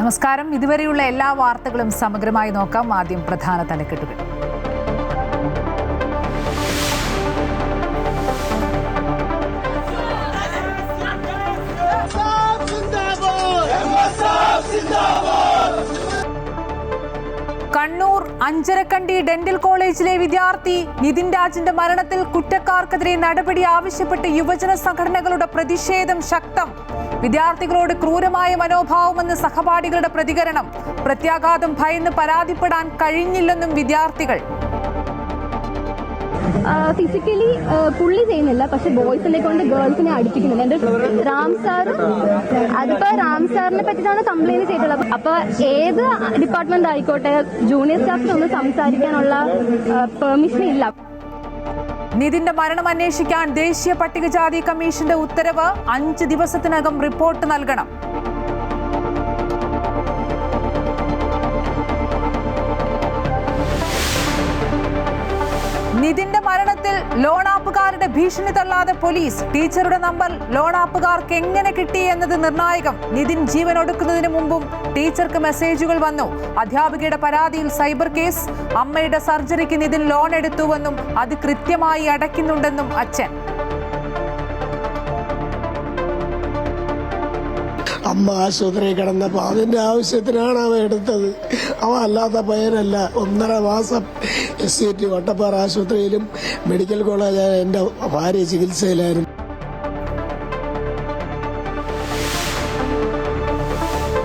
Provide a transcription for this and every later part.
നമസ്കാരം. ഇതുവരെയുള്ള എല്ലാ വാർത്തകളും സമഗ്രമായി നോക്കാം. ആദ്യം പ്രധാന തലക്കെട്ടുകൾ. കണ്ണൂർ അഞ്ചരക്കണ്ടി ഡെന്റൽ കോളേജിലെ വിദ്യാർത്ഥി നിതിൻ രാജിന്റെ മരണത്തിൽ കുറ്റക്കാർക്കെതിരെ നടപടി ആവശ്യപ്പെട്ട് യുവജന സംഘടനകളുടെ പ്രതിഷേധം ശക്തം. വിദ്യാർത്ഥികളോട് ക്രൂരമായ മനോഭാവമെന്ന് സഹപാഠികളുടെ പ്രതികരണം. പ്രത്യാഘാതം ഭയന്ന് പരാതിപ്പെടാൻ കഴിഞ്ഞില്ലെന്നും വിദ്യാർത്ഥികൾ. ഫിസിക്കലി പുള്ളി ചെയ്യുന്നില്ല, പക്ഷെ ബോയ്സിനെ കൊണ്ട് ഗേൾസിനെ അടുപ്പിക്കുന്നുണ്ട്. റാം സാറിനെ പറ്റിയിട്ടാണ് കംപ്ലൈന്റ് ചെയ്തിട്ടുള്ളത്. അപ്പൊ ഏത് ഡിപ്പാർട്ട്മെന്റ് ആയിക്കോട്ടെ, ജൂനിയർ സ്റ്റാഫിനൊന്നും സംസാരിക്കാനുള്ള പെർമിഷൻ ഇല്ല. നിതിന്റെ മരണം അന്വേഷിക്കാൻ ദേശീയ പട്ടികജാതി കമ്മീഷന്റെ ഉത്തരവ്. 5 ദിവസത്തിനകം റിപ്പോർട്ട് നൽകണം. നിതിന്റെ മരണത്തിൽ ലോൺ ആപ്പുകാരുടെ ഭീഷണി തള്ളാതെ പോലീസ്. ടീച്ചറുടെ നമ്പർ ലോൺ ആപ്പുകാർക്ക് എങ്ങനെ കിട്ടി എന്നത് നിർണായകം. നിതിൻ ജീവൻ ഒടുക്കുന്നതിന് മുമ്പും ടീച്ചർക്ക് മെസ്സേജുകൾ വന്നു. അധ്യാപികയുടെ പരാതിയിൽ സൈബർ കേസ്. അമ്മയുടെ സർജറിക്ക് നിതിൻ ലോൺ എടുത്തുവെന്നും അത് കൃത്യമായി അടയ്ക്കുന്നുണ്ടെന്നും അച്ഛൻ. അമ്മ ആശുപത്രി കിടന്നപ്പോൾ അതിന്റെ ആവശ്യത്തിനാണ് അവ എടുത്തത്. അവ അല്ലാത്ത പയ്യനല്ല. 1.5 മാസം SCT വട്ടപ്പാറ ആശുപത്രിയിലും മെഡിക്കൽ കോളേജായ എന്റെ ഭാര്യ ചികിത്സയിലായിരുന്നു.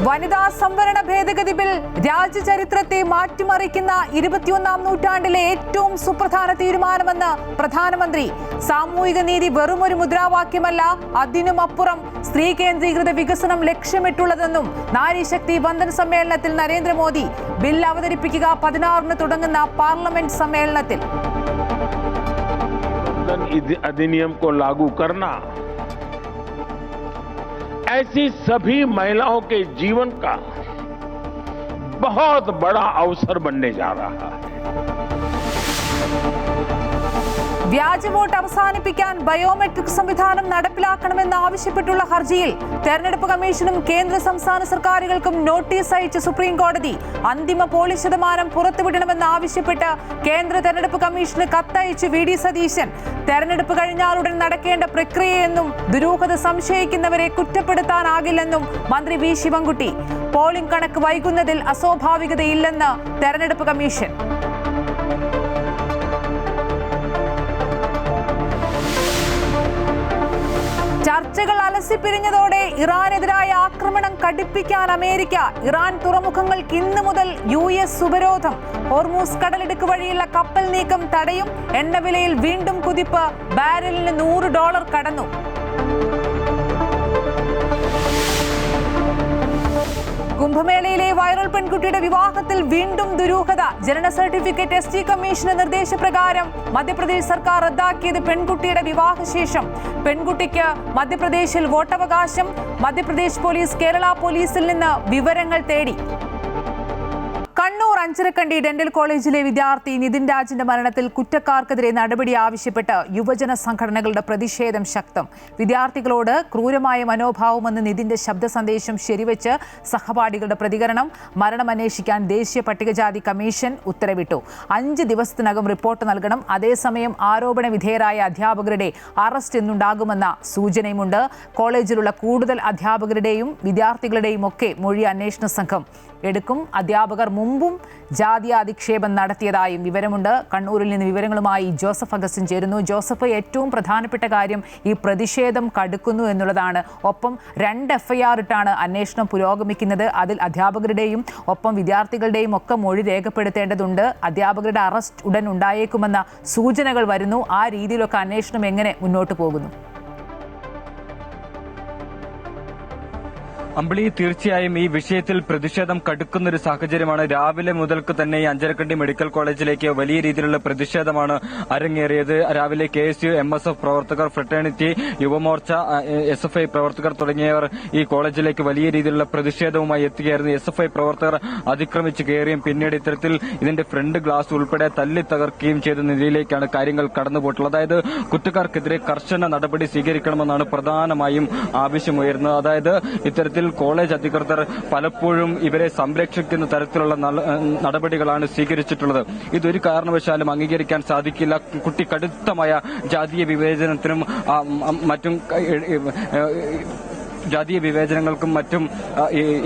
വനിതാ സംവരണ ഭേദഗതി ബിൽ രാജ്യചരിത്രത്തെ മാറ്റിമറിക്കുന്ന 21ാം നൂറ്റാണ്ടിലെ ഏറ്റവും സുപ്രധാന തീരുമാനമെന്ന് പ്രധാനമന്ത്രി. സാമൂഹിക നീതി വെറുമൊരു മുദ്രാവാക്യമല്ല, അതിനുമപ്പുറം സ്ത്രീ കേന്ദ്രീകൃത വികസനം ലക്ഷ്യമിട്ടുള്ളതെന്നും നാരീശക്തി വന്ദൻ സമ്മേളനത്തിൽ നരേന്ദ്രമോദി. ബിൽ അവതരിപ്പിക്കുക 16-ന് തുടങ്ങുന്ന പാർലമെന്റ് സമ്മേളനത്തിൽ. अधिनियम को लागू करना ऐसी सभी महिलाओं के जीवन का बहुत बड़ा अवसर बनने जा रहा है. വ്യാജ വോട്ട് അവസാനിപ്പിക്കാൻ ബയോമെട്രിക് സംവിധാനം നടപ്പിലാക്കണമെന്ന് ആവശ്യപ്പെട്ടുള്ള ഹർജിയിൽ തെരഞ്ഞെടുപ്പ് കമ്മീഷനും കേന്ദ്ര സംസ്ഥാന സർക്കാരുകൾക്കും നോട്ടീസ് അയച്ച് സുപ്രീം കോടതി. അന്തിമ പോളിംഗ് ശതമാനം പുറത്തുവിടണമെന്ന് ആവശ്യപ്പെട്ട് കേന്ദ്ര തെരഞ്ഞെടുപ്പ് കമ്മീഷന് കത്തയച്ച് VD സതീശൻ. തെരഞ്ഞെടുപ്പ് കഴിഞ്ഞാലുടൻ നടക്കേണ്ട പ്രക്രിയയെന്നും ദുരൂഹത സംശയിക്കുന്നവരെ കുറ്റപ്പെടുത്താനാകില്ലെന്നും മന്ത്രി V ശിവൻകുട്ടി. പോളിംഗ് കണക്ക് വൈകുന്നതിൽ അസ്വാഭാവികതയില്ലെന്ന് തെരഞ്ഞെടുപ്പ് കമ്മീഷൻ. ചർച്ചകൾ അലസിപ്പിരിഞ്ഞതോടെ ഇറാനെതിരായ ആക്രമണം കടുപ്പിക്കാൻ അമേരിക്ക. ഇറാൻ തുറമുഖങ്ങൾക്ക് ഇന്നു മുതൽ US ഉപരോധം. ഹോർമൂസ് കടലിടുക്ക് വഴിയുള്ള കപ്പൽ നീക്കം തടയും. എണ്ണവിലയിൽ വീണ്ടും കുതിപ്പ്. ബാരലിന് $100 കടന്നു. കുംഭമേളയിലെ വൈറൽ പെൺകുട്ടിയുടെ വിവാഹത്തിൽ വീണ്ടും ദുരൂഹത. ജനന സർട്ടിഫിക്കറ്റ് ST കമ്മീഷന്റെ നിർദ്ദേശപ്രകാരം മധ്യപ്രദേശ് സർക്കാർ റദ്ദാക്കിയത് പെൺകുട്ടിയുടെ വിവാഹശേഷം. പെൺകുട്ടിക്ക് മധ്യപ്രദേശിൽ വോട്ടവകാശം. മധ്യപ്രദേശ് പോലീസ് കേരള പോലീസിൽ നിന്ന് വിവരങ്ങൾ തേടി. കണ്ണൂർ അഞ്ചരക്കണ്ടി ഡെന്റൽ കോളേജിലെ വിദ്യാർത്ഥി നിതിൻ രാജിന്റെ മരണത്തിൽ കുറ്റക്കാർക്കെതിരെ നടപടി ആവശ്യപ്പെട്ട് യുവജന സംഘടനകളുടെ പ്രതിഷേധം ശക്തം. വിദ്യാർത്ഥികളോട് ക്രൂരമായ മനോഭാവമെന്ന് നിതിന്റെ ശബ്ദ സന്ദേശം ശരിവെച്ച് സഹപാഠികളുടെ പ്രതികരണം. മരണം അന്വേഷിക്കാൻ ദേശീയ പട്ടികജാതി കമ്മീഷൻ ഉത്തരവിട്ടു. 5 ദിവസത്തിനകം റിപ്പോർട്ട് നൽകണം. അതേസമയം ആരോപണ വിധേയരായ അധ്യാപകരുടെ അറസ്റ്റ് ഇന്നുണ്ടാകുമെന്ന സൂചനയുമുണ്ട്. കോളേജിലുള്ള കൂടുതൽ അധ്യാപകരുടെയും വിദ്യാർത്ഥികളുടെയും ഒക്കെ മൊഴി അന്വേഷണ സംഘം എടുക്കും. അധ്യാപകർ മുമ്പും ജാതി അധിക്ഷേപം നടത്തിയതായും വിവരമുണ്ട്. കണ്ണൂരിൽ നിന്ന് വിവരങ്ങളുമായി ജോസഫ് അഗസ്റ്റിൻ ചേരുന്നു. ജോസഫ്, ഏറ്റവും പ്രധാനപ്പെട്ട കാര്യം ഈ പ്രതിഷേധം കടുക്കുന്നു എന്നുള്ളതാണ്. ഒപ്പം 2 FIR ഇട്ടാണ് അന്വേഷണം പുരോഗമിക്കുന്നത്. അതിൽ അധ്യാപകരുടെയും ഒപ്പം വിദ്യാർത്ഥികളുടെയും ഒക്കെ മൊഴി രേഖപ്പെടുത്തേണ്ടതുണ്ട്. അധ്യാപകരുടെ അറസ്റ്റ് ഉടൻ ഉണ്ടായേക്കുമെന്ന സൂചനകൾ വരുന്നു. ആ രീതിയിലൊക്കെ അന്വേഷണം എങ്ങനെ മുന്നോട്ട് പോകുന്നു? അമ്പിളി, തീർച്ചയായും ഈ വിഷയത്തിൽ പ്രതിഷേധം കടുക്കുന്നൊരു സാഹചര്യമാണ്. രാവിലെ മുതൽക്ക് തന്നെ ഈ അഞ്ചരക്കണ്ടി മെഡിക്കൽ കോളേജിലേക്ക് വലിയ രീതിയിലുള്ള പ്രതിഷേധമാണ് അരങ്ങേറിയത്. രാവിലെ KSU, MSF പ്രവർത്തകർ, ഫ്രട്ടേണിറ്റി, യുവമോർച്ച, SFI പ്രവർത്തകർ തുടങ്ങിയവർ ഈ കോളേജിലേക്ക് വലിയ രീതിയിലുള്ള പ്രതിഷേധവുമായി എത്തുകയായിരുന്നു. SFI പ്രവർത്തകർ അതിക്രമിച്ച് കയറിയും പിന്നീട് ഇത്തരത്തിൽ ഇതിന്റെ ഫ്രണ്ട് ഗ്ലാസ് ഉൾപ്പെടെ തല്ലി തകർക്കുകയും ചെയ്ത നിലയിലേക്കാണ് കാര്യങ്ങൾ കടന്നുപോയിട്ടുള്ളത്. അതായത് കുറ്റക്കാർക്കെതിരെ കർശന നടപടി സ്വീകരിക്കണമെന്നാണ് പ്രധാനമായും ആവശ്യമുയർന്നത്. അതായത് ഇത്തരത്തിൽ കോളേജ് അധികൃതർ പലപ്പോഴും ഇവരെ സംരക്ഷിക്കുന്ന തരത്തിലുള്ള നടപടികളാണ് സ്വീകരിച്ചിട്ടുള്ളത്. ഇതൊരു കാരണവശാലും അംഗീകരിക്കാൻ സാധിക്കില്ല. കുട്ടി കടുത്തമായ ജാതീയ വിവേചനത്തിനും മറ്റും ജാതീയ വിവേചനങ്ങൾക്കും മറ്റും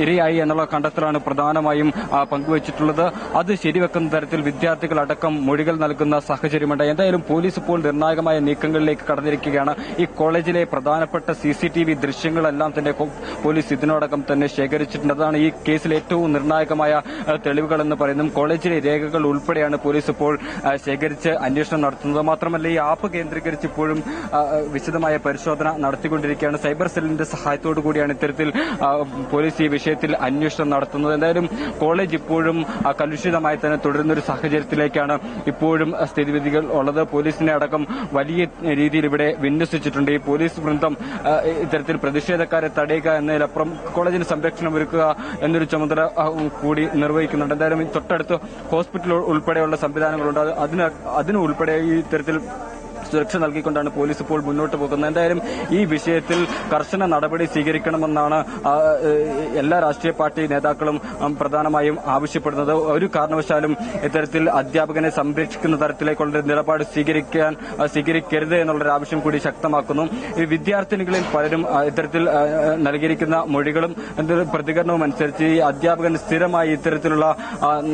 ഇരയായി എന്നുള്ള കണ്ടെത്തലാണ് പ്രധാനമായും പങ്കുവച്ചിട്ടുള്ളത്. അത് ശരിവെക്കുന്ന തരത്തിൽ വിദ്യാർത്ഥികളടക്കം മൊഴികൾ നൽകുന്ന സാഹചര്യമുണ്ട്. എന്തായാലും പോലീസ് ഇപ്പോൾ നിർണായകമായ നീക്കങ്ങളിലേക്ക് കടന്നിരിക്കുകയാണ്. ഈ കോളേജിലെ പ്രധാനപ്പെട്ട CCTV ദൃശ്യങ്ങളെല്ലാം തന്നെ പോലീസ് ഇതിനോടകം തന്നെ ശേഖരിച്ചിട്ടുണ്ട്. അതാണ് ഈ കേസിൽ ഏറ്റവും നിർണായകമായ തെളിവുകളെന്ന് പറയുന്നതും. കോളേജിലെ രേഖകൾ ഉൾപ്പെടെയാണ് പോലീസ് ഇപ്പോൾ ശേഖരിച്ച് അന്വേഷണം നടത്തുന്നത്. മാത്രമല്ല ഈ ആപ്പ് കേന്ദ്രീകരിച്ച് ഇപ്പോഴും വിശദമായ പരിശോധന നടത്തിക്കൊണ്ടിരിക്കുകയാണ്. സൈബർ സെല്ലിന്റെ സഹായത്തോടെ കൂടിയാണ് ഇത്തരത്തിൽ പോലീസ് ഈ വിഷയത്തിൽ അന്വേഷണം നടത്തുന്നത്. എന്തായാലും കോളേജ് ഇപ്പോഴും കലുഷിതമായി തന്നെ തുടരുന്ന ഒരു സാഹചര്യത്തിലേക്കാണ് ഇപ്പോഴും സ്ഥിതിഗതികൾ ഉള്ളത്. പോലീസിനെ അടക്കം വലിയ രീതിയിൽ ഇവിടെ വിന്യസിച്ചിട്ടുണ്ട്. ഈ പോലീസ് വൃന്ദം ഇത്തരത്തിൽ പ്രതിഷേധക്കാരെ തടയുക എന്നതിലപ്പുറം കോളേജിന് സംരക്ഷണം ഒരുക്കുക എന്നൊരു ചുമതല കൂടി നിർവഹിക്കുന്നുണ്ട്. എന്തായാലും തൊട്ടടുത്ത് ഹോസ്പിറ്റൽ ഉൾപ്പെടെയുള്ള സംവിധാനങ്ങളുണ്ട്. അതിന് ഉൾപ്പെടെ ഈ ഇത്തരത്തിൽ സുരക്ഷ നൽകിക്കൊണ്ടാണ് പോലീസ് ഇപ്പോൾ മുന്നോട്ട് പോകുന്നത്. എന്തായാലും ഈ വിഷയത്തിൽ കർശന നടപടി സ്വീകരിക്കണമെന്നാണ് എല്ലാ രാഷ്ട്രീയ പാർട്ടി നേതാക്കളും പ്രധാനമായും ഒരു കാരണവശാലും ഇത്തരത്തിൽ അധ്യാപകനെ സംരക്ഷിക്കുന്ന തരത്തിലേക്കുള്ള നിലപാട് സ്വീകരിക്കരുത് എന്നുള്ളൊരു ആവശ്യം കൂടി ശക്തമാക്കുന്നു. ഈ വിദ്യാർത്ഥിനികളിൽ പലരും ഇത്തരത്തിൽ നൽകിയിരിക്കുന്ന മൊഴികളും പ്രതികരണവും അനുസരിച്ച് ഈ അധ്യാപകൻ സ്ഥിരമായി ഇത്തരത്തിലുള്ള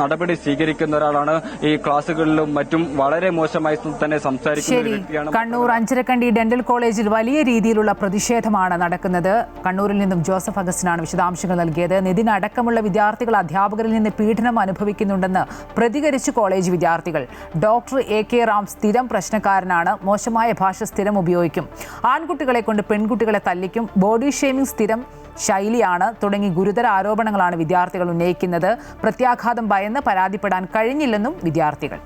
നടപടി സ്വീകരിക്കുന്ന ഒരാളാണ്. ഈ ക്ലാസുകളിലും മറ്റും വളരെ മോശമായി തന്നെ സംസാരിക്കുന്നത്. കണ്ണൂർ അഞ്ചരക്കണ്ടി ഡെന്റൽ കോളേജിൽ വലിയ രീതിയിലുള്ള പ്രതിഷേധമാണ് നടക്കുന്നത്. കണ്ണൂരിൽ നിന്നും ജോസഫ് അഗസ്റ്റിനാണ് വിശദാംശങ്ങൾ നൽകിയത്. നിതിൻ അടക്കമുള്ള വിദ്യാർത്ഥികൾ അധ്യാപകരിൽ നിന്ന് പീഡനം അനുഭവിക്കുന്നുണ്ടെന്ന് പ്രതികരിച്ചു കോളേജ് വിദ്യാർത്ഥികൾ. ഡോക്ടർ AK റാം സ്ഥിരം പ്രശ്നക്കാരനാണ്. മോശമായ ഭാഷ സ്ഥിരം ഉപയോഗിക്കും. ആൺകുട്ടികളെ കൊണ്ട് പെൺകുട്ടികളെ തല്ലിക്കും. ബോഡി ഷേമിംഗ് സ്ഥിരം ശൈലിയാണ് തുടങ്ങി ഗുരുതര ആരോപണങ്ങളാണ് വിദ്യാർത്ഥികൾ ഉന്നയിക്കുന്നത്. പ്രത്യാഘാതം ഭയന്ന് പരാതിപ്പെടാൻ കഴിഞ്ഞില്ലെന്നും വിദ്യാർത്ഥികൾ.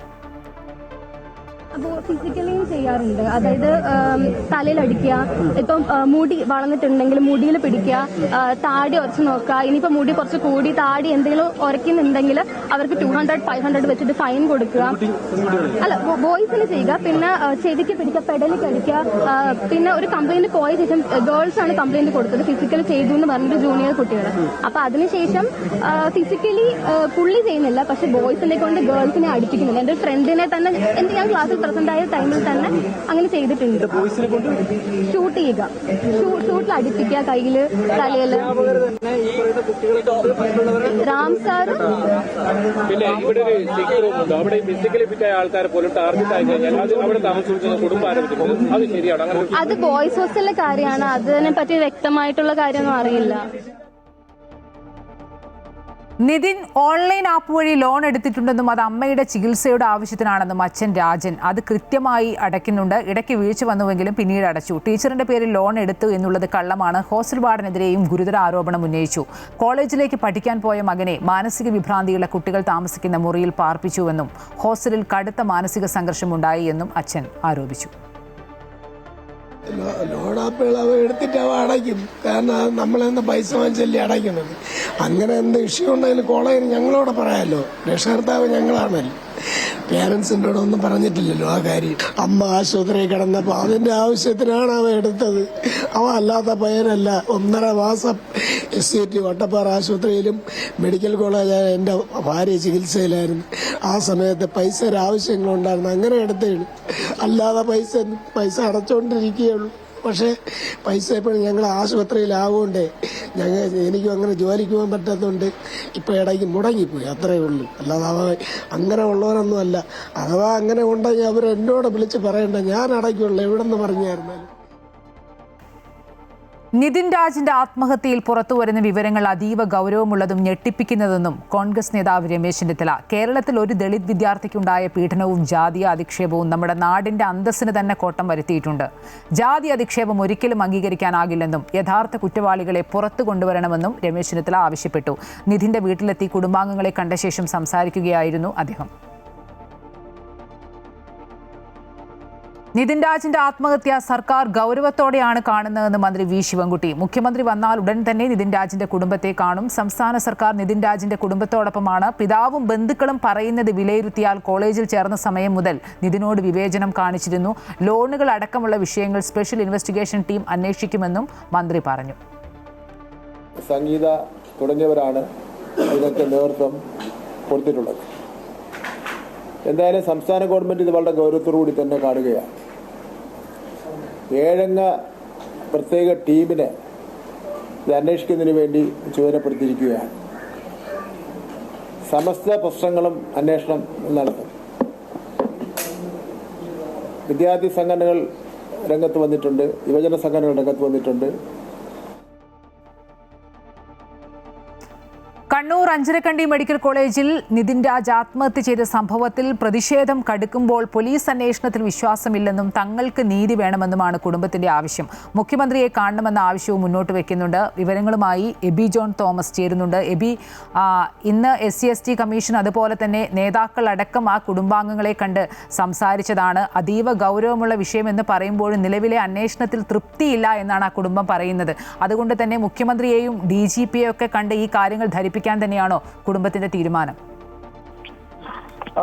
അപ്പോൾ ഫിസിക്കലിയും ചെയ്യാറുണ്ട്. അതായത് തലയിലടിക്കുക, ഇപ്പം മുടി വളർന്നിട്ടുണ്ടെങ്കിൽ മുടിയിൽ പിടിക്കുക, താടി ഉറച്ച് നോക്കുക. ഇനിയിപ്പോൾ മുടി കുറച്ച് കൂടി താടി എന്തെങ്കിലും ഉരയ്ക്കുന്നുണ്ടെങ്കിൽ അവർക്ക് 200-500 വെച്ചിട്ട് ഫൈൻ കൊടുക്കുക. അല്ല, ബോയ്സിന് ചെയ്യുക. പിന്നെ ചെവിക്ക് പിടിക്കുക, പെടലിക്ക് അടിക്കുക. പിന്നെ ഒരു കംപ്ലൈന്റ് പോയ ശേഷം ഗേൾസ് ആണ് കംപ്ലൈന്റ് കൊടുത്തത് ഫിസിക്കൽ ചെയ്തു എന്ന് പറഞ്ഞിട്ട് ജൂനിയർ കുട്ടികൾ. അപ്പൊ അതിനുശേഷം ഫിസിക്കലി പുള്ളി ചെയ്യുന്നില്ല, പക്ഷെ ബോയ്സിനെ കൊണ്ട് ഗേൾസിനെ അടിപ്പിക്കുന്നില്ല. എന്റെ ഫ്രണ്ടിനെ തന്നെ ഞാൻ ക്ലാസ്സിൽ പ്രസന്റ് ആയ ടൈമിൽ തന്നെ അങ്ങനെ ചെയ്തിട്ടുണ്ട്. ഷൂട്ട് ചെയ്യുക, ഷൂട്ടിൽ അടിപ്പിക്കുക, കയ്യില് തലയില്. റാം സാർ അത് ബോയ്സ് ഹോസ്റ്റലിലെ കാര്യമാണ്. അതിനെ പറ്റി വ്യക്തമായിട്ടുള്ള കാര്യമൊന്നും അറിയില്ല. നിതിൻ ഓൺലൈൻ ആപ്പ് വഴി ലോൺ എടുത്തിട്ടുണ്ടെന്നും അത് അമ്മയുടെ ചികിത്സയുടെ ആവശ്യത്തിനാണെന്നും അച്ഛൻ രാജൻ. അത് കൃത്യമായി അടയ്ക്കുന്നുണ്ട്. ഇടയ്ക്ക് വീഴ്ച വന്നുവെങ്കിലും പിന്നീട് അടച്ചു. ടീച്ചറിന്റെ പേരിൽ ലോൺ എടുത്തു എന്നുള്ളത് കള്ളമാണ്. ഹോസ്റ്റൽ വാർഡനെതിരെയും ഗുരുതര ആരോപണം ഉന്നയിച്ചു. കോളേജിലേക്ക് പഠിക്കാൻ പോയ മകനെ മാനസിക വിഭ്രാന്തിയുള്ള കുട്ടികൾ താമസിക്കുന്ന മുറിയിൽ പാർപ്പിച്ചുവെന്നും ഹോസ്റ്റലിൽ കടുത്ത മാനസിക സംഘർഷമുണ്ടായി എന്നും അച്ഛൻ ആരോപിച്ചു. ലോണാപ്പുകൾ അവർ എടുത്തിട്ട് അവ അടയ്ക്കും. കാരണം നമ്മളെന്ന് പൈസ വാങ്ങിച്ചല്ലേ അടയ്ക്കുന്നത്. അങ്ങനെ എന്ത് ഇഷ്യൂ ഉണ്ടെങ്കിലും കോളേജിൽ ഞങ്ങളോട് പറയാമല്ലോ. രക്ഷകർത്താവ് ഞങ്ങളാണല്ലോ. പേരൻസിൻ്റെ ഒന്നും പറഞ്ഞിട്ടില്ലല്ലോ ആ കാര്യം. അമ്മ ആശുപത്രിയിൽ കിടന്നപ്പോൾ അതിന്റെ ആവശ്യത്തിനാണ് അവ എടുത്തത്. അവ അല്ലാത്ത പയ്യനല്ല. 1.5 മാസം SCT വട്ടപ്പാറ ആശുപത്രിയിലും മെഡിക്കൽ കോളേജായ എൻ്റെ ഭാര്യ ചികിത്സയിലായിരുന്നു. ആ സമയത്ത് പൈസ ആവശ്യങ്ങളുണ്ടായിരുന്നു. അങ്ങനെ എടുത്തേണ്. അല്ലാതെ പൈസ അടച്ചുകൊണ്ടിരിക്കുകയുള്ളൂ. പക്ഷേ പൈസ എപ്പോഴും ഞങ്ങൾ ആശുപത്രിയിലാവുകൊണ്ടേ എനിക്കും അങ്ങനെ ജോലിക്ക് പോകാൻ പറ്റാത്തതുകൊണ്ട് ഇപ്പം ഇടയ്ക്ക് മുടങ്ങിപ്പോയി. അത്രയേ ഉള്ളൂ. അല്ലാതെ അങ്ങനെ ഉള്ളവരൊന്നും അല്ല. അഥവാ അങ്ങനെ ഉണ്ടെങ്കിൽ അവർ എന്നോട് വിളിച്ച് പറയണ്ട, ഞാൻ അടയ്ക്കുള്ളൂ എവിടെ നിന്ന് പറഞ്ഞായിരുന്നാലും. നിതിൻ രാജിന്റെ ആത്മഹത്യയിൽ പുറത്തുവരുന്ന വിവരങ്ങൾ അതീവ ഗൗരവമുള്ളതും ഞെട്ടിപ്പിക്കുന്നതെന്നും കോൺഗ്രസ് നേതാവ് രമേശ് ചെന്നിത്തല. കേരളത്തിൽ ഒരു ദളിത് വിദ്യാർത്ഥിക്കുണ്ടായ പീഡനവും ജാതീയ അധിക്ഷേപവും നമ്മുടെ നാടിന്റെ അന്തസ്സിന് തന്നെ കോട്ടം വരുത്തിയിട്ടുണ്ട്. ജാതി അധിക്ഷേപം ഒരിക്കലും അംഗീകരിക്കാനാകില്ലെന്നും യഥാർത്ഥ കുറ്റവാളികളെ പുറത്തു കൊണ്ടുവരണമെന്നും രമേശ് ചെന്നിത്തല ആവശ്യപ്പെട്ടു. നിതിന്റെ വീട്ടിലെത്തി കുടുംബാംഗങ്ങളെ കണ്ട ശേഷം സംസാരിക്കുകയായിരുന്നു അദ്ദേഹം. നിതിൻ രാജിന്റെ ആത്മഹത്യ സർക്കാർ ഗൗരവത്തോടെയാണ് കാണുന്നതെന്ന് മന്ത്രി വി ശിവൻകുട്ടി. മുഖ്യമന്ത്രി വന്നാൽ ഉടൻ തന്നെ നിതിൻ രാജിന്റെ കുടുംബത്തെ കാണും. സംസ്ഥാന സർക്കാർ നിതിൻ രാജിന്റെ കുടുംബത്തോടൊപ്പമാണ്. പിതാവും ബന്ധുക്കളും പറയുന്നത് വിലയിരുത്തിയാൽ കോളേജിൽ ചേർന്ന സമയം മുതൽ നിതിനോട് വിവേചനം കാണിച്ചിരുന്നു. ലോണുകൾ അടക്കമുള്ള വിഷയങ്ങൾ സ്പെഷ്യൽ ഇൻവെസ്റ്റിഗേഷൻ ടീം അന്വേഷിക്കുമെന്നും മന്ത്രി പറഞ്ഞു. സംഗീത തുടങ്ങിയവരാണ് ഇതിനൊക്കെ നേതൃത്വം കൊടുത്തിട്ടുള്ളത്. എന്തായാലും സംസ്ഥാന ഗവൺമെൻറ് ഇത് വളരെ ഗൗരവത്തോടുകൂടി തന്നെ കാണുകയാണ്. ഏഴംഗ പ്രത്യേക ടീമിനെ ഇത് അന്വേഷിക്കുന്നതിന് വേണ്ടി ചുമതലപ്പെടുത്തിയിരിക്കുകയാണ്. സമസ്ത പ്രശ്നങ്ങളും അന്വേഷണം നടത്തും. വിദ്യാർത്ഥി സംഘടനകൾ രംഗത്ത് വന്നിട്ടുണ്ട്, യുവജന സംഘടനകൾ രംഗത്ത് വന്നിട്ടുണ്ട്. കണ്ണൂർ അഞ്ചരക്കണ്ടി മെഡിക്കൽ കോളേജിൽ നിതിൻ രാജ് ആത്മഹത്യ ചെയ്ത സംഭവത്തിൽ പ്രതിഷേധം കടുക്കുമ്പോൾ പോലീസ് അന്വേഷണത്തിൽ വിശ്വാസമില്ലെന്നും തങ്ങൾക്ക് നീതി വേണമെന്നുമാണ് കുടുംബത്തിന്റെ ആവശ്യം. മുഖ്യമന്ത്രിയെ കാണണമെന്ന ആവശ്യവും മുന്നോട്ട് വെക്കുന്നുണ്ട്. വിവരങ്ങളുമായി എബി ജോൺ തോമസ് ചേരുന്നുണ്ട്. എബി, ഇന്ന് SC/ST കമ്മീഷൻ അതുപോലെ തന്നെ നേതാക്കൾ അടക്കം ആ കുടുംബാംഗങ്ങളെ കണ്ട് സംസാരിച്ചതാണ്. അതീവ ഗൗരവമുള്ള വിഷയമെന്ന് പറയുമ്പോഴും നിലവിലെ അന്വേഷണത്തിൽ തൃപ്തിയില്ല എന്നാണ് ആ കുടുംബം പറയുന്നത്. അതുകൊണ്ട് തന്നെ മുഖ്യമന്ത്രിയെയും DGPയെയും ഒക്കെ കണ്ട് ഈ കാര്യങ്ങൾ ധരിപ്പിക്കാൻ തന്നെയാണോ കുടുംബത്തിന്റെ തീരുമാനം?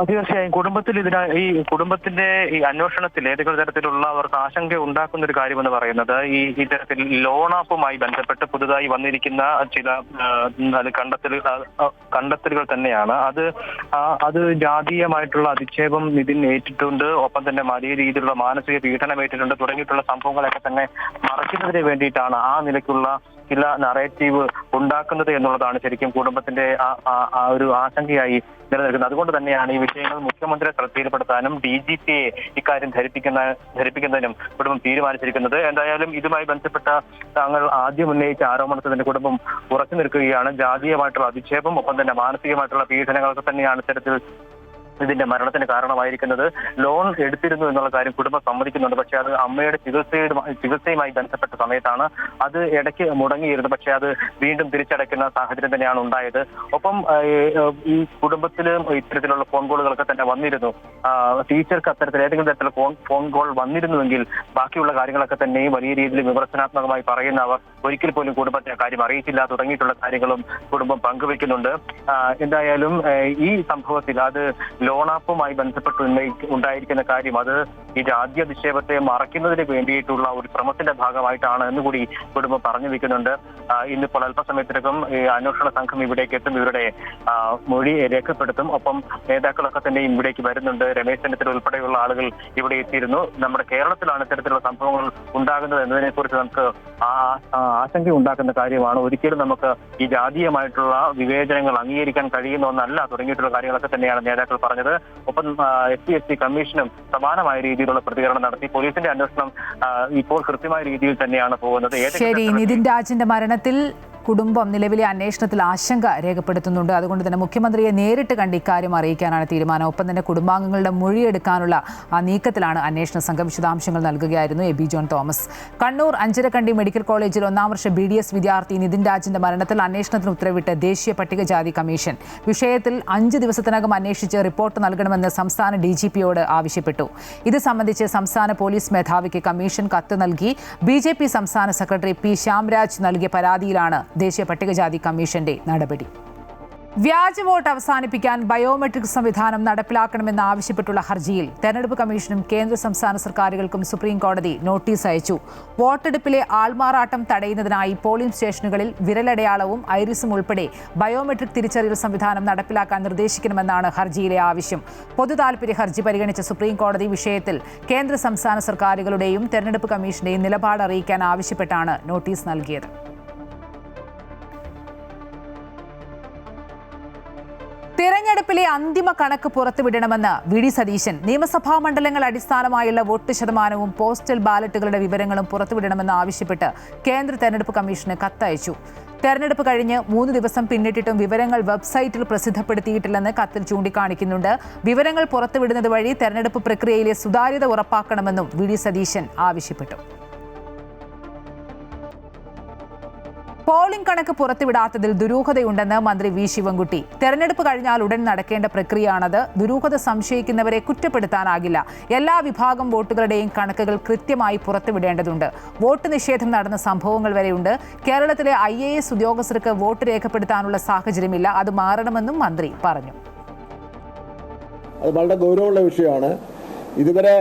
തീർച്ചയായും ഈ കുടുംബത്തിന്റെ ഈ അന്വേഷണത്തിൽ ഏതെങ്കിലും തരത്തിലുള്ള അവർക്ക് ആശങ്ക ഉണ്ടാക്കുന്ന ഒരു കാര്യമെന്ന് പറയുന്നത് ഈ തരത്തിൽ ലോൺ ആപ്പുമായി ബന്ധപ്പെട്ട് പുതുതായി വന്നിരിക്കുന്ന ചില കണ്ടെത്തലുകൾ തന്നെയാണ്. അത് ജാതീയമായിട്ടുള്ള അധിക്ഷേപം നിതിൻ ഏറ്റിട്ടുണ്ട്, ഒപ്പം തന്നെ വലിയ രീതിയിലുള്ള മാനസിക പീഡനം ഏറ്റിട്ടുണ്ട് തുടങ്ങിയിട്ടുള്ള സംഭവങ്ങളൊക്കെ തന്നെ മറയ്ക്കുന്നതിന് വേണ്ടിയിട്ടാണ് ആ നിലയ്ക്കുള്ള ചില നറേറ്റീവ് ഉണ്ടാക്കുന്നത് എന്നുള്ളതാണ് ശരിക്കും കുടുംബത്തിന്റെ ആ ഒരു ആശങ്കയായി നിലനിൽക്കുന്നത്. അതുകൊണ്ട് തന്നെയാണ് ഈ വിഷയങ്ങൾ മുഖ്യമന്ത്രിയെ ശ്രദ്ധയിൽപ്പെടുത്താനും DGPയെ ഇക്കാര്യം ധരിപ്പിക്കുന്നതിനും കുടുംബം തീരുമാനിച്ചിരിക്കുന്നത്. എന്തായാലും ഇതുമായി ബന്ധപ്പെട്ട താങ്കൾ ആദ്യം ഉന്നയിച്ച ആരോപണത്തിൽ തന്നെ കുടുംബം ഉറച്ചു നിൽക്കുകയാണ്. ജാതീയമായിട്ടുള്ള അധിക്ഷേപം ഒപ്പം തന്നെ മാനസികമായിട്ടുള്ള പീഡനങ്ങളൊക്കെ തന്നെയാണ് ഇത്തരത്തിൽ ഇതിന്റെ മരണത്തിന് കാരണമായിരിക്കുന്നത്. ലോൺ എടുത്തിരുന്നു എന്നുള്ള കാര്യം കുടുംബം സമ്മതിക്കുന്നുണ്ട്. പക്ഷെ അത് അമ്മയുടെ ചികിത്സയുമായി ബന്ധപ്പെട്ട സമയത്താണ് അത് ഇടയ്ക്ക് മുടങ്ങിയിരുന്നത്. പക്ഷെ അത് വീണ്ടും തിരിച്ചടയ്ക്കുന്ന സാഹചര്യം തന്നെയാണ് ഉണ്ടായത്. ഒപ്പം ഈ കുടുംബത്തില് ഇത്തരത്തിലുള്ള ഫോൺ കോളുകളൊക്കെ തന്നെ വന്നിരുന്നു. ടീച്ചർക്ക് അത്തരത്തിൽ ഏതെങ്കിലും തരത്തിലുള്ള ഫോൺ കോൾ വന്നിരുന്നുവെങ്കിൽ ബാക്കിയുള്ള കാര്യങ്ങളൊക്കെ തന്നെ വലിയ രീതിയിൽ വിമർശനാത്മകമായി പറയുന്ന അവർ ഒരിക്കൽ പോലും കുടുംബത്തെ കാര്യം അറിയിച്ചില്ല തുടങ്ങിയിട്ടുള്ള കാര്യങ്ങളും കുടുംബം പങ്കുവെക്കുന്നുണ്ട്. എന്തായാലും ഈ സംഭവത്തിൽ അത് ലോണാപ്പുമായി ബന്ധപ്പെട്ട് ഉണ്ടായിരിക്കുന്ന കാര്യം അത് ഈ ജാതി അധിക്ഷേപത്തെ മറയ്ക്കുന്നതിന് വേണ്ടിയിട്ടുള്ള ഒരു ശ്രമത്തിന്റെ ഭാഗമായിട്ടാണ് എന്നുകൂടി കുടുംബം പറഞ്ഞു വെക്കുന്നുണ്ട്. ഇന്നിപ്പോൾ അല്പസമയത്തിനകം അന്വേഷണ സംഘം ഇവിടേക്ക് എത്തും, ഇവരുടെ മൊഴി രേഖപ്പെടുത്തും. ഒപ്പം നേതാക്കളൊക്കെ തന്നെ ഇവിടേക്ക് വരുന്നുണ്ട്. രമേശ് ചെന്നിത്തല ഉൾപ്പെടെയുള്ള ആളുകൾ ഇവിടെ എത്തിയിരുന്നു. നമ്മുടെ കേരളത്തിലാണ് ഇത്തരത്തിലുള്ള സംഭവങ്ങൾ ഉണ്ടാകുന്നത് എന്നതിനെ കുറിച്ച് നമുക്ക് ആശങ്ക ഉണ്ടാക്കുന്ന കാര്യമാണ്. ഒരിക്കലും നമുക്ക് ഈ ജാതീയമായിട്ടുള്ള വിവേചനങ്ങൾ അംഗീകരിക്കാൻ കഴിയുന്ന ഒന്നല്ല തുടങ്ങിയിട്ടുള്ള കാര്യങ്ങളൊക്കെ തന്നെയാണ് നേതാക്കൾ പറഞ്ഞത്. ഒപ്പം SC/ST കമ്മീഷനും സമാനമായ രീതിയിലുള്ള പ്രതികരണം നടത്തി. പോലീസിന്റെ അന്വേഷണം ഇപ്പോൾ കൃത്യമായ രീതിയിൽ തന്നെയാണ് പോകുന്നത്. ശരി, നിതിൻ രാജിന്റെ മരണത്തിൽ കുടുംബം നിലവിലെ അന്വേഷണത്തിൽ ആശങ്ക രേഖപ്പെടുത്തുന്നുണ്ട്. അതുകൊണ്ട് തന്നെ മുഖ്യമന്ത്രിയെ നേരിട്ട് കണ്ട് ഇക്കാര്യം അറിയിക്കാനാണ് തീരുമാനം. ഒപ്പം തന്നെ കുടുംബാംഗങ്ങളുടെ മൊഴിയെടുക്കാനുള്ള നീക്കത്തിലാണ് അന്വേഷണ സംഘം. വിശദാംശങ്ങൾ നൽകുകയായിരുന്നു Abi John Thomas. Kannur Ancharakandy medical കോളേജിൽ 1ാം വർഷ BDS വിദ്യാർത്ഥി നിതിൻ രാജിന്റെ മരണത്തിൽ അന്വേഷണത്തിന് ഉത്തരവിട്ട് ദേശീയ പട്ടികജാതി കമ്മീഷൻ. വിഷയത്തിൽ 5 ദിവസത്തിനകം അന്വേഷിച്ച് റിപ്പോർട്ട് നൽകണമെന്ന് സംസ്ഥാന DGPയോട് ആവശ്യപ്പെട്ടു. ഇത് സംബന്ധിച്ച് സംസ്ഥാന പോലീസ് മേധാവിക്ക് കമ്മീഷൻ കത്ത് നൽകി. BJP സംസ്ഥാന സെക്രട്ടറി P ശ്യാംരാജ് നൽകിയ പരാതിയിലാണ് ദേശീയ പട്ടികജാതി കമ്മീഷന്റെ നടപടി. വ്യാജ വോട്ട് അവസാനിപ്പിക്കാൻ ബയോമെട്രിക് സംവിധാനം നടപ്പിലാക്കണമെന്ന് ആവശ്യപ്പെട്ടുള്ള ഹർജിയിൽ തെരഞ്ഞെടുപ്പ് കമ്മീഷനും കേന്ദ്ര സംസ്ഥാന സർക്കാരുകൾക്കും സുപ്രീം കോടതി നോട്ടീസ് അയച്ചു. വോട്ടെടുപ്പിലെ ആൾമാറാട്ടം തടയുന്നതിനായി പോളിംഗ് സ്റ്റേഷനുകളിൽ വിരലടയാളവും ഐറിസും ഉൾപ്പെടെ ബയോമെട്രിക് തിരിച്ചറിയൽ സംവിധാനം നടപ്പിലാക്കാൻ നിർദ്ദേശിക്കണമെന്നാണ് ഹർജിയിലെ ആവശ്യം. പൊതുതാൽപര്യ ഹർജി പരിഗണിച്ച സുപ്രീം കോടതി വിഷയത്തിൽ കേന്ദ്ര സംസ്ഥാന സർക്കാരുകളുടെയും തെരഞ്ഞെടുപ്പ് കമ്മീഷന്റെയും നിലപാട് അറിയിക്കാൻ ആവശ്യപ്പെട്ടാണ് നോട്ടീസ് നൽകിയത്. തെരഞ്ഞെടുപ്പിലെ അന്തിമ കണക്ക് പുറത്തുവിടണമെന്ന് VD സതീശൻ. നിയമസഭാ മണ്ഡലങ്ങൾ അടിസ്ഥാനമായുള്ള വോട്ട് ശതമാനവും പോസ്റ്റൽ ബാലറ്റുകളുടെ വിവരങ്ങളും പുറത്തുവിടണമെന്ന് ആവശ്യപ്പെട്ട് കേന്ദ്ര തെരഞ്ഞെടുപ്പ് കമ്മീഷന് കത്തയച്ചു. തെരഞ്ഞെടുപ്പ് കഴിഞ്ഞ് 3 ദിവസം പിന്നിട്ടിട്ടും വിവരങ്ങൾ വെബ്സൈറ്റിൽ പ്രസിദ്ധപ്പെടുത്തിയിട്ടില്ലെന്ന് കത്തിൽ ചൂണ്ടിക്കാണിക്കുന്നുണ്ട്. വിവരങ്ങൾ പുറത്തുവിടുന്നത് വഴി തെരഞ്ഞെടുപ്പ് പ്രക്രിയയിലെ സുതാര്യത ഉറപ്പാക്കണമെന്നും VD സതീശൻ ആവശ്യപ്പെട്ടു. പോളിംഗ് കണക്ക് പുറത്തുവിടാത്തതിൽ ദുരൂഹതയുണ്ടെന്ന് മന്ത്രി V ശിവൻകുട്ടി. തെരഞ്ഞെടുപ്പ് കഴിഞ്ഞാൽ ഉടൻ നടക്കേണ്ട പ്രക്രിയയാണത്. ദുരൂഹത സംശയിക്കുന്നവരെ കുറ്റപ്പെടുത്താനാകില്ല. എല്ലാ വിഭാഗം വോട്ടുകളുടെയും കണക്കുകൾ കൃത്യമായി പുറത്തുവിടേണ്ടതുണ്ട്. വോട്ട് നിഷേധം നടന്ന സംഭവങ്ങൾ വരെയുണ്ട്. കേരളത്തിലെ IAS ഉദ്യോഗസ്ഥർക്ക് വോട്ട് രേഖപ്പെടുത്താനുള്ള സാഹചര്യമില്ല. അത് മാറണമെന്നും മന്ത്രി പറഞ്ഞു. അത് വളരെ ഗൗരവമുള്ള വിഷയമാണ്. ഇതുവരെ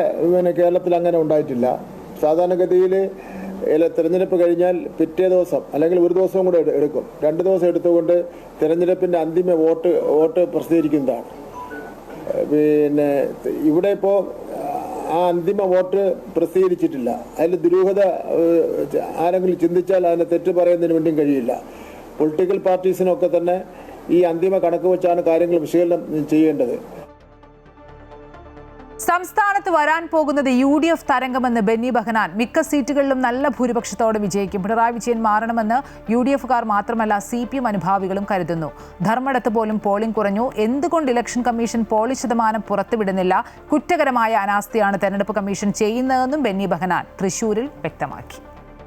കേരളത്തിൽ അങ്ങനെ ഉണ്ടായിട്ടില്ല. സാധാരണഗതിയിൽ തെരഞ്ഞെടുപ്പ് കഴിഞ്ഞാൽ പിറ്റേ ദിവസം അല്ലെങ്കിൽ ഒരു ദിവസവും കൂടെ എടുക്കും. 2 ദിവസം എടുത്തുകൊണ്ട് തെരഞ്ഞെടുപ്പിൻ്റെ അന്തിമ വോട്ട് പ്രസിദ്ധീകരിക്കുന്നതാണ്. പിന്നെ ഇവിടെ ഇപ്പോൾ ആ അന്തിമ വോട്ട് പ്രസിദ്ധീകരിച്ചിട്ടില്ല. അതിൽ ദുരൂഹത ആരെങ്കിലും ചിന്തിച്ചാൽ അതിനെ തെറ്റ് പറയുന്നതിന് വേണ്ടിയും കഴിയില്ല. പൊളിറ്റിക്കൽ പാർട്ടീസിനൊക്കെ തന്നെ ഈ അന്തിമ കണക്ക് വെച്ചാണ് കാര്യങ്ങൾ വിശകലനം ചെയ്യേണ്ടത്. സംസ്ഥാനത്ത് വരാൻ പോകുന്നത് UDF തരംഗമെന്ന് ബെന്നി ബെഹനാൻ. മിക്ക സീറ്റുകളിലും നല്ല ഭൂരിപക്ഷത്തോടെ വിജയിക്കും. പിണറായി വിജയൻ മാറണമെന്ന് UDFകാർ മാത്രമല്ല CPM അനുഭാവികളും കരുതുന്നു. ധർമ്മടത്ത് പോലും പോളിംഗ് കുറഞ്ഞു. എന്തുകൊണ്ട് ഇലക്ഷൻ കമ്മീഷൻ പോളിംഗ് ശതമാനം പുറത്തുവിടുന്നില്ല? കുറ്റകരമായ അനാസ്ഥയാണ് തെരഞ്ഞെടുപ്പ് കമ്മീഷൻ ചെയ്യുന്നതെന്നും ബെന്നി ബെഹനാൻ തൃശൂരിൽ വ്യക്തമാക്കി.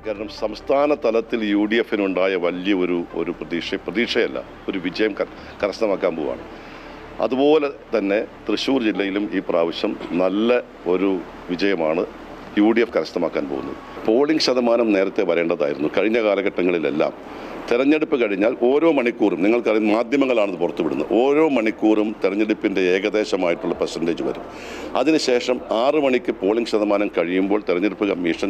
കാരണം സംസ്ഥാന തലത്തിൽ UDFനുണ്ടായ വലിയ ഒരു പ്രതീക്ഷയല്ല, ഒരു വിജയം കരസ്ഥമാക്കാൻ പോവുകയാണ്. അതുപോലെ തന്നെ തൃശ്ശൂർ ജില്ലയിലും ഈ പ്രാവശ്യം നല്ല ഒരു വിജയമാണ് UDF കരസ്ഥമാക്കാൻ പോകുന്നത്. പോളിംഗ് ശതമാനം നേരത്തെ വരേണ്ടതായിരുന്നു. കഴിഞ്ഞ കാലഘട്ടങ്ങളിലെല്ലാം തെരഞ്ഞെടുപ്പ് കഴിഞ്ഞാൽ ഓരോ മണിക്കൂറും, നിങ്ങൾക്കറിയാം മാധ്യമങ്ങളാണ് പുറത്തുവിടുന്നത്, ഓരോ മണിക്കൂറും തെരഞ്ഞെടുപ്പിൻ്റെ ഏകദേശമായിട്ടുള്ള പെർസെൻറ്റേജ് വരും. അതിനുശേഷം 6 മണിക്ക് പോളിംഗ് ശതമാനം കഴിയുമ്പോൾ തെരഞ്ഞെടുപ്പ് കമ്മീഷൻ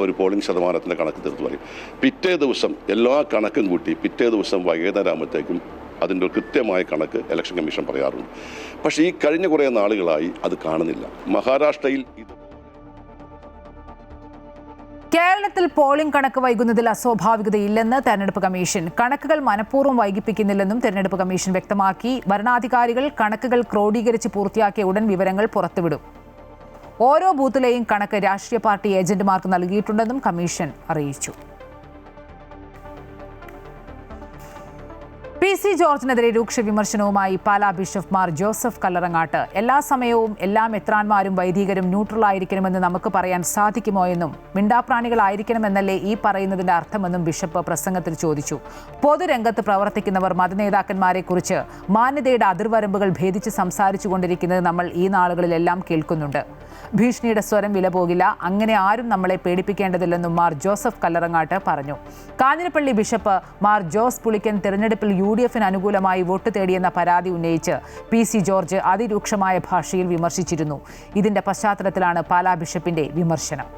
ഒരു പോളിംഗ് ശതമാനത്തിൻ്റെ കണക്ക് തീർത്ത് പറയും. പിറ്റേ ദിവസം എല്ലാ കണക്കും കൂട്ടി പിറ്റേ ദിവസം വൈകുന്നേരമാകുമ്പോഴത്തേക്കും അതിൻ്റെ ഒരു കൃത്യമായ കണക്ക് ഇലക്ഷൻ കമ്മീഷൻ പറയാറുണ്ട്. പക്ഷേ ഈ കഴിഞ്ഞ കുറേ നാളുകളായി അത് കാണുന്നില്ല. മഹാരാഷ്ട്രയിൽ കേരളത്തിൽ പോളിംഗ് കണക്ക് വൈകുന്നതിൽ അസ്വാഭാവികതയില്ലെന്ന് തെരഞ്ഞെടുപ്പ് കമ്മീഷൻ. കണക്കുകൾ മനഃപൂർവ്വം വൈകിപ്പിക്കുന്നില്ലെന്നും തെരഞ്ഞെടുപ്പ് കമ്മീഷൻ വ്യക്തമാക്കി. ഭരണാധികാരികൾ കണക്കുകൾ ക്രോഡീകരിച്ച് പൂർത്തിയാക്കിയ ഉടൻ വിവരങ്ങൾ പുറത്തുവിടും. ഓരോ ബൂത്തിലെയും കണക്ക് രാഷ്ട്രീയ പാർട്ടി ഏജന്റുമാർക്ക് നൽകിയിട്ടുണ്ടെന്നും കമ്മീഷൻ അറിയിച്ചു. PC ജോർജിനെതിരെ രൂക്ഷ വിമർശനവുമായി പാലാ ബിഷപ്പ് മാർ ജോസഫ് കല്ലറങ്ങാട്ട്. എല്ലാ സമയവും എല്ലാ മെത്രാന്മാരും വൈദികരും ന്യൂട്രലായിരിക്കണമെന്ന് നമുക്ക് പറയാൻ സാധിക്കുമോ എന്നും മിണ്ടാപ്രാണികളായിരിക്കണമെന്നല്ലേ ഈ പറയുന്നതിന്റെ അർത്ഥമെന്നും ബിഷപ്പ് പ്രസംഗത്തിൽ ചോദിച്ചു. പൊതുരംഗത്ത് പ്രവർത്തിക്കുന്നവർ മതനേതാക്കന്മാരെക്കുറിച്ച് മാന്യതയുടെ അതിർവരമ്പുകൾ ഭേദിച്ച് സംസാരിച്ചു കൊണ്ടിരിക്കുന്നത് നമ്മൾ ഈ നാളുകളിലെല്ലാം കേൾക്കുന്നുണ്ട്. ഭീഷണിയുടെ സ്വരം വില പോകില്ല. അങ്ങനെ ആരും നമ്മളെ പേടിപ്പിക്കേണ്ടതില്ലെന്നും മാർ ജോസഫ് കല്ലറങ്ങാട്ട് പറഞ്ഞു. കാഞ്ഞിരപ്പള്ളി ബിഷപ്പ് മാർ ജോസ് പുളിക്കൻ തെരഞ്ഞെടുപ്പിൽ UDFന് അനുകൂലമായി വോട്ട് തേടിയെന്ന പരാതി ഉന്നയിച്ച് PC ജോർജ് അതിരൂക്ഷമായ ഭാഷയിൽ വിമർശിച്ചിരുന്നു. ഇതിന്റെ പശ്ചാത്തലത്തിലാണ് പാലാ ബിഷപ്പിന്റെ വിമർശനം.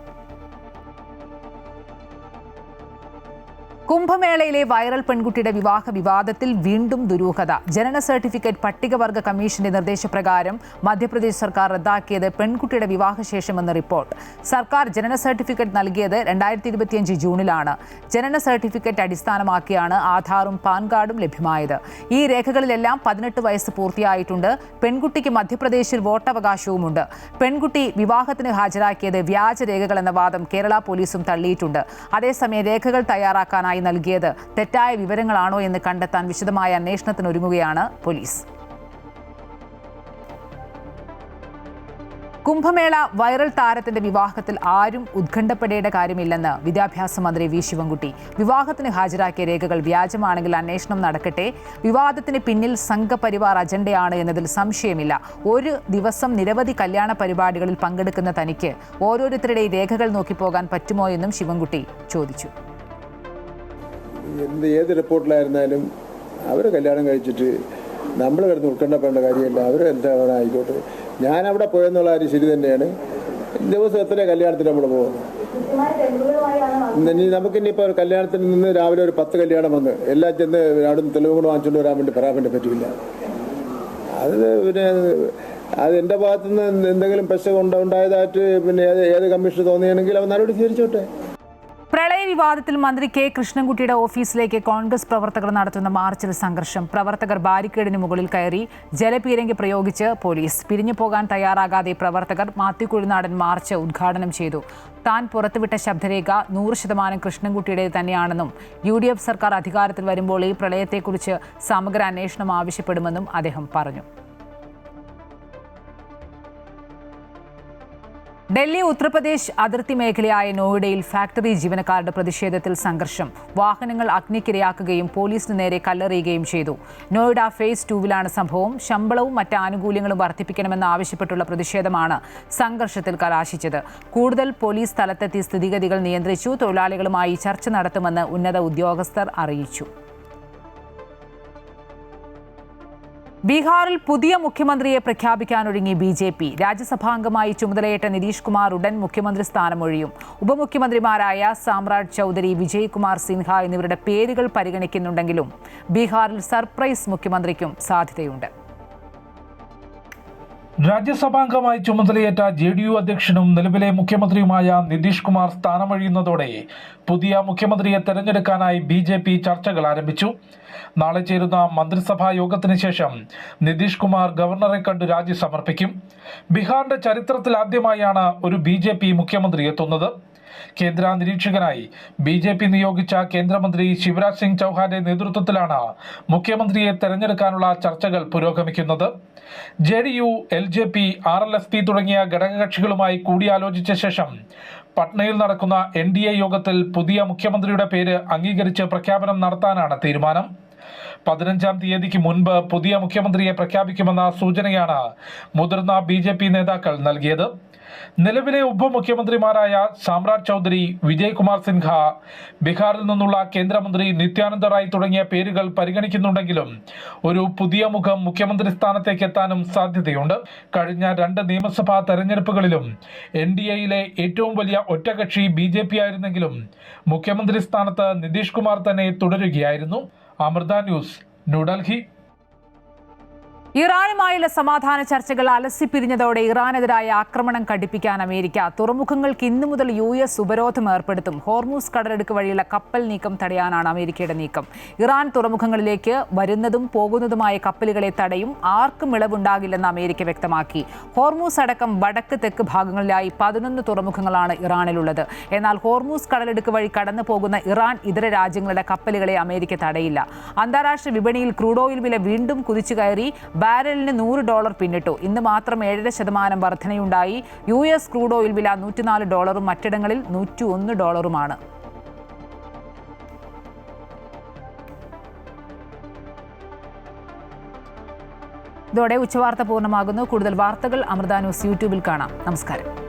കുംഭമേളയിലെ വൈറൽ പെൺകുട്ടിയുടെ വിവാഹ വിവാദത്തിൽ വീണ്ടും ദുരൂഹത. ജനന സർട്ടിഫിക്കറ്റ് പട്ടികവർഗ കമ്മീഷന്റെ നിർദ്ദേശപ്രകാരം മധ്യപ്രദേശ് സർക്കാർ റദ്ദാക്കിയത് പെൺകുട്ടിയുടെ വിവാഹശേഷമെന്ന് റിപ്പോർട്ട്. സർക്കാർ ജനന സർട്ടിഫിക്കറ്റ് നൽകിയത് 2025 ജൂണിലാണ്. ജനന സർട്ടിഫിക്കറ്റ് അടിസ്ഥാനമാക്കിയാണ് ആധാറും പാൻ കാർഡും ലഭ്യമായത്. ഈ രേഖകളിലെല്ലാം 18 വയസ്സ് പൂർത്തിയായിട്ടുണ്ട്. പെൺകുട്ടിക്ക് മധ്യപ്രദേശിൽ വോട്ടവകാശവുമുണ്ട്. പെൺകുട്ടി വിവാഹത്തിന് ഹാജരാക്കിയത് വ്യാജരേഖകളെന്ന വാദം കേരള പോലീസും തള്ളിയിട്ടുണ്ട്. അതേസമയം രേഖകൾ തയ്യാറാക്കാനായി നൽകിയത് തെറ്റായ വിവരങ്ങളാണോ എന്ന് കണ്ടെത്താൻ വിശദമായ അന്വേഷണത്തിനൊരുങ്ങുകയാണ് പോലീസ്. കുംഭമേള വൈറൽ താരത്തിന്റെ വിവാഹത്തിൽ ആരും ഉത്കണ്ഠപ്പെടേണ്ട കാര്യമില്ലെന്ന് വിദ്യാഭ്യാസ മന്ത്രി വി ശിവൻകുട്ടി. വിവാഹത്തിന് ഹാജരാക്കിയ രേഖകൾ വ്യാജമാണെങ്കിൽ അന്വേഷണം നടക്കട്ടെ. വിവാദത്തിന് പിന്നിൽ സംഘപരിവാർ അജണ്ടയാണ് എന്നതിൽ സംശയമില്ല. ഒരു ദിവസം നിരവധി കല്യാണ പരിപാടികളിൽ പങ്കെടുക്കുന്ന തനിക്ക് ഓരോരുത്തരുടെയും രേഖകൾ നോക്കിപ്പോകാൻ പറ്റുമോ എന്നും ശിവൻകുട്ടി ചോദിച്ചു. ഏത് റിപ്പോർട്ടിലായിരുന്നാലും അവർ കല്യാണം കഴിച്ചിട്ട് നമ്മൾ കിടന്ന് ഉൾക്കൊണ്ടപ്പെടേണ്ട കാര്യമില്ല. അവർ എന്താ ആയിക്കോട്ടെ. ഞാനവിടെ പോയെന്നുള്ള കാര്യം ശരി തന്നെയാണ്. ദിവസം എത്ര കല്യാണത്തിന് നമ്മൾ പോകുന്നു. നമുക്കിനിപ്പോൾ ഒരു കല്യാണത്തിന് നിന്ന് രാവിലെ ഒരു 10 കല്യാണം വന്ന് എല്ലാം ചെന്ന് അവിടുന്ന് തെളിവും കൂടെ വാങ്ങിച്ചുകൊണ്ട് വരാൻ വേണ്ടി പറയാൻ വേണ്ടി പറ്റില്ല. അത് എൻ്റെ ഭാഗത്തുനിന്ന് എന്തെങ്കിലും പ്രശ്നം ഉണ്ടായതായിട്ട് ഏത് കമ്മീഷൻ തോന്നിയാണെങ്കിൽ അവർ നടപടി സ്വീകരിച്ചോട്ടെ. പ്രളയ വിവാദത്തിൽ മന്ത്രി കെ കൃഷ്ണൻകുട്ടിയുടെ ഓഫീസിലേക്ക് കോൺഗ്രസ് പ്രവർത്തകർ നടത്തുന്ന മാർച്ചിൽ സംഘർഷം. പ്രവർത്തകർ ബാരിക്കേഡിന് മുകളിൽ കയറി ജലപീരങ്കി പ്രയോഗിച്ച് പോലീസ്. പിരിഞ്ഞു പോകാൻ തയ്യാറാകാതെ പ്രവർത്തകർ മാത്യു കുഴിനാടൻ മാർച്ച് ഉദ്ഘാടനം ചെയ്തു. താൻ പുറത്തുവിട്ട ശബ്ദരേഖ 100% കൃഷ്ണൻകുട്ടിയുടേത് തന്നെയാണെന്നും UDF സർക്കാർ അധികാരത്തിൽ വരുമ്പോൾ ഈ പ്രളയത്തെക്കുറിച്ച് സമഗ്ര അന്വേഷണം ആവശ്യപ്പെടുമെന്നും അദ്ദേഹം പറഞ്ഞു. ഡൽഹി ഉത്തർപ്രദേശ് അതിർത്തി മേഖലയായ നോയിഡയിൽ ഫാക്ടറി ജീവനക്കാരുടെ പ്രതിഷേധത്തിൽ സംഘർഷം. വാഹനങ്ങൾ അഗ്നിക്കിരയാക്കുകയും പോലീസിന് നേരെ കല്ലെറിയുകയും ചെയ്തു. നോയിഡ ഫേസ് 2 സംഭവം. ശമ്പളവും മറ്റ് ആനുകൂല്യങ്ങളും വർദ്ധിപ്പിക്കണമെന്ന് ആവശ്യപ്പെട്ടുള്ള പ്രതിഷേധമാണ് സംഘർഷത്തിൽ കലാശിച്ചത്. കൂടുതൽ പോലീസ് സ്ഥലത്തെത്തി സ്ഥിതിഗതികൾ നിയന്ത്രിച്ചു. തൊഴിലാളികളുമായി ചർച്ച നടത്തുമെന്ന് ഉന്നത ഉദ്യോഗസ്ഥർ അറിയിച്ചു. ബീഹാറിൽ പുതിയ മുഖ്യമന്ത്രിയെ പ്രഖ്യാപിക്കാനൊരുങ്ങി BJP. രാജ്യസഭാംഗമായി ചുമതലയേറ്റ നിതീഷ് കുമാർ ഉടൻ മുഖ്യമന്ത്രി സ്ഥാനമൊഴിയും. ഉപമുഖ്യമന്ത്രിമാരായ സാമ്രാജ് ചൌധരി, വിജയ് കുമാർ സിൻഹ എന്നിവരുടെ പേരുകൾ പരിഗണിക്കുന്നുണ്ടെങ്കിലും ബീഹാറിൽ സർപ്രൈസ് മുഖ്യമന്ത്രിക്കും സാധ്യതയുണ്ട്. രാജ്യസഭാംഗമായി ചുമതലയേറ്റ JDU അധ്യക്ഷനും നിലവിലെ മുഖ്യമന്ത്രിയുമായ നിതീഷ് കുമാർ സ്ഥാനമൊഴിയുന്നതോടെ പുതിയ മുഖ്യമന്ത്രിയെ തെരഞ്ഞെടുക്കാനായി BJP ചർച്ചകൾ ആരംഭിച്ചു. നാളെ ചേരുന്ന മന്ത്രിസഭാ യോഗത്തിന് ശേഷം നിതീഷ് കുമാർ ഗവർണറെ കണ്ട് രാജി സമർപ്പിക്കും. ബീഹാറിന്റെ ചരിത്രത്തിൽ ആദ്യമായാണ് ഒരു BJP മുഖ്യമന്ത്രി എത്തുന്നത്. കേന്ദ്ര നിരീക്ഷകനായി BJP നിയോഗിച്ച കേന്ദ്രമന്ത്രി ശിവരാജ് സിംഗ് ചൌഹാന്റെ നേതൃത്വത്തിലാണ് മുഖ്യമന്ത്രിയെ തെരഞ്ഞെടുക്കാനുള്ള ചർച്ചകൾ പുരോഗമിക്കുന്നത്. JDU, LJP, RLSP തുടങ്ങിയ ഘടകകക്ഷികളുമായി കൂടിയാലോചിച്ച ശേഷം പട്നയിൽ നടക്കുന്ന NDA യോഗത്തിൽ പുതിയ മുഖ്യമന്ത്രിയുടെ പേര് അംഗീകരിച്ച് പ്രഖ്യാപനം നടത്താനാണ് തീരുമാനം. 15-ാം തീയതിക്ക് മുൻപ് പുതിയ മുഖ്യമന്ത്രിയെ പ്രഖ്യാപിക്കുമെന്ന സൂചനയാണ് മുതിർന്ന BJP നേതാക്കൾ നൽകിയത്. നിലവിലെ ഉപമുഖ്യമന്ത്രിമാരായ സാമ്രാജ് ചൌധരി, വിജയ് കുമാർ സിൻഹ, ബീഹാറിൽ നിന്നുള്ള കേന്ദ്രമന്ത്രി നിത്യാനന്ദ റായ് തുടങ്ങിയ പേരുകൾ പരിഗണിക്കുന്നുണ്ടെങ്കിലും ഒരു പുതിയ മുഖം മുഖ്യമന്ത്രി സ്ഥാനത്തേക്ക് എത്താനും സാധ്യതയുണ്ട്. കഴിഞ്ഞ 2 നിയമസഭാ തെരഞ്ഞെടുപ്പുകളിലും NDAയിലെ ഏറ്റവും വലിയ ഒറ്റകക്ഷി BJP ആയിരുന്നെങ്കിലും മുഖ്യമന്ത്രി സ്ഥാനത്ത് നിതീഷ് കുമാർ തന്നെ തുടരുകയായിരുന്നു. അമൃത ന്യൂസ്, ന്യൂഡൽഹി. ഇറാനുമായുള്ള സമാധാന ചർച്ചകൾ അലസിപ്പിരിഞ്ഞതോടെ ഇറാനെതിരായ ആക്രമണം കടുപ്പിക്കാൻ അമേരിക്ക. തുറമുഖങ്ങൾക്ക് ഇന്നു മുതൽ US ഉപരോധം ഏർപ്പെടുത്തും. ഹോർമൂസ് കടലെടുക്ക് വഴിയുള്ള കപ്പൽ നീക്കം തടയാനാണ് അമേരിക്കയുടെ നീക്കം. ഇറാൻ തുറമുഖങ്ങളിലേക്ക് വരുന്നതും പോകുന്നതുമായ കപ്പലുകളെ തടയും. ആർക്കും ഇളവുണ്ടാകില്ലെന്ന് അമേരിക്ക വ്യക്തമാക്കി. ഹോർമൂസ് അടക്കം വടക്ക് തെക്ക് ഭാഗങ്ങളിലായി 11 തുറമുഖങ്ങളാണ് ഇറാനിലുള്ളത്. എന്നാൽ ഹോർമൂസ് കടലെടുക്ക് വഴി കടന്നു പോകുന്ന ഇറാൻ ഇതര രാജ്യങ്ങളുടെ കപ്പലുകളെ അമേരിക്ക തടയില്ല. അന്താരാഷ്ട്ര വിപണിയിൽ ക്രൂഡ് ഓയിൽ വില വീണ്ടും കുതിച്ചു കയറി. ബാരലിന് $100 പിന്നിട്ടു. ഇന്ന് മാത്രം 7% വർധനയുണ്ടായി. US ക്രൂഡ് ഓയിൽ വില $104, മറ്റിടങ്ങളിൽ $101. ഇതോടെ ഉച്ചവാർത്ത പൂർണ്ണമാകുന്നു. കൂടുതൽ വാർത്തകൾ അമൃത ന്യൂസ് യൂട്യൂബിൽ കാണാം. നമസ്കാരം.